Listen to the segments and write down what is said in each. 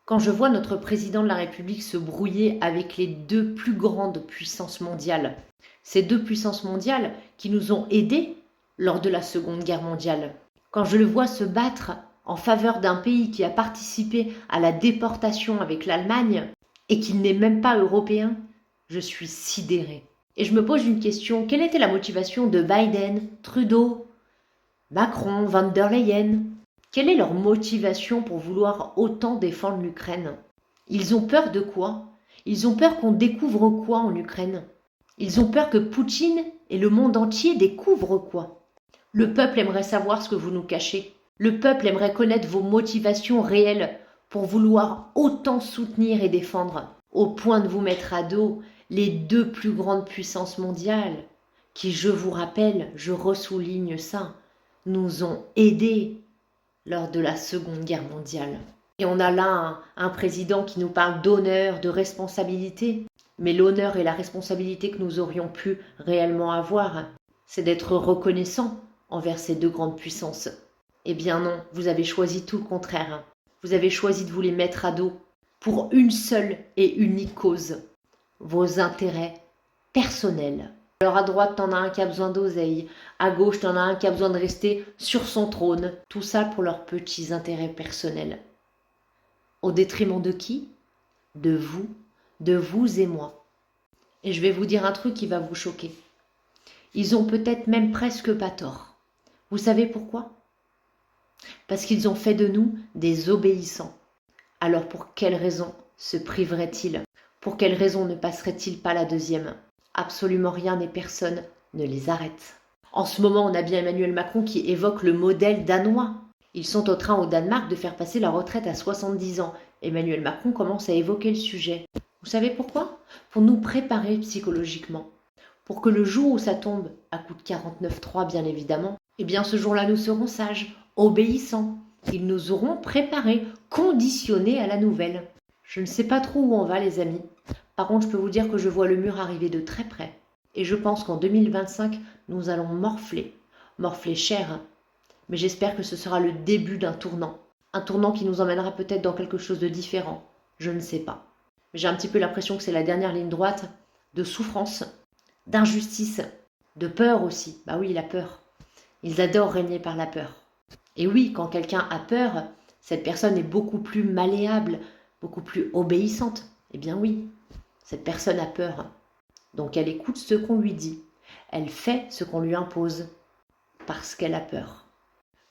Quand je vois notre président de la République se brouiller avec les deux plus grandes puissances mondiales, ces deux puissances mondiales qui nous ont aidés lors de la Seconde Guerre mondiale, quand je le vois se battre en faveur d'un pays qui a participé à la déportation avec l'Allemagne et qui n'est même pas européen, je suis sidérée. Et je me pose une question, quelle était la motivation de Biden, Trudeau, Macron, Van der Leyen? Quelle est leur motivation pour vouloir autant défendre l'Ukraine? Ils ont peur de quoi? Ils ont peur qu'on découvre quoi en Ukraine? Ils ont peur que Poutine et le monde entier découvrent quoi? Le peuple aimerait savoir ce que vous nous cachez. Le peuple aimerait connaître vos motivations réelles pour vouloir autant soutenir et défendre, au point de vous mettre à dos les deux plus grandes puissances mondiales, qui, je vous rappelle, je ressouligne ça, nous ont aidés lors de la Seconde Guerre mondiale. Et on a là un président qui nous parle d'honneur, de responsabilité. Mais l'honneur et la responsabilité que nous aurions pu réellement avoir, c'est d'être reconnaissants envers ces deux grandes puissances. Eh bien non, vous avez choisi tout le contraire. Vous avez choisi de vous les mettre à dos pour une seule et unique cause, vos intérêts personnels. Alors à droite, t'en as un qui a besoin d'oseille, à gauche, t'en as un qui a besoin de rester sur son trône, tout ça pour leurs petits intérêts personnels. Au détriment de qui? De vous et moi. Et je vais vous dire un truc qui va vous choquer. Ils ont peut-être même presque pas tort. Vous savez pourquoi? Parce qu'ils ont fait de nous des obéissants. Alors pour quelle raison se priveraient-ils? Pour quelle raison ne passeraient-ils pas la deuxième? Absolument rien et personne ne les arrête. En ce moment, on a bien Emmanuel Macron qui évoque le modèle danois. Ils sont au train au Danemark de faire passer la retraite à 70 ans. Emmanuel Macron commence à évoquer le sujet. Vous savez pourquoi? Pour nous préparer psychologiquement. Pour que le jour où ça tombe, à coup de 49.3 bien évidemment, eh bien ce jour-là nous serons sages, obéissants. Ils nous auront préparés, conditionnés à la nouvelle. Je ne sais pas trop où on va les amis. Par contre, je peux vous dire que je vois le mur arriver de très près. Et je pense qu'en 2025, nous allons morfler. Morfler cher. Mais j'espère que ce sera le début d'un tournant. Un tournant qui nous emmènera peut-être dans quelque chose de différent. Je ne sais pas. J'ai un petit peu l'impression que c'est la dernière ligne droite de souffrance, d'injustice, de peur aussi. Bah oui, la peur. Ils adorent régner par la peur. Et oui, quand quelqu'un a peur, cette personne est beaucoup plus malléable, beaucoup plus obéissante. Eh bien oui, cette personne a peur. Donc elle écoute ce qu'on lui dit. Elle fait ce qu'on lui impose parce qu'elle a peur.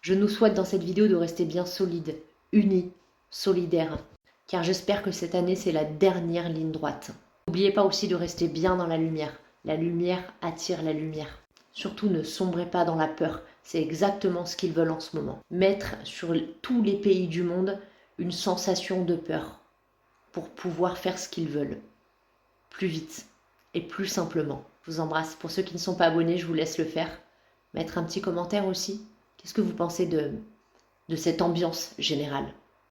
Je nous souhaite dans cette vidéo de rester bien solides, unis, solidaires, car j'espère que cette année c'est la dernière ligne droite. N'oubliez pas aussi de rester bien dans la lumière. La lumière attire la lumière. Surtout ne sombrez pas dans la peur, c'est exactement ce qu'ils veulent en ce moment. Mettre sur tous les pays du monde une sensation de peur pour pouvoir faire ce qu'ils veulent. Plus vite et plus simplement. Je vous embrasse. Pour ceux qui ne sont pas abonnés, je vous laisse le faire. Mettre un petit commentaire aussi. Qu'est-ce que vous pensez de cette ambiance générale ?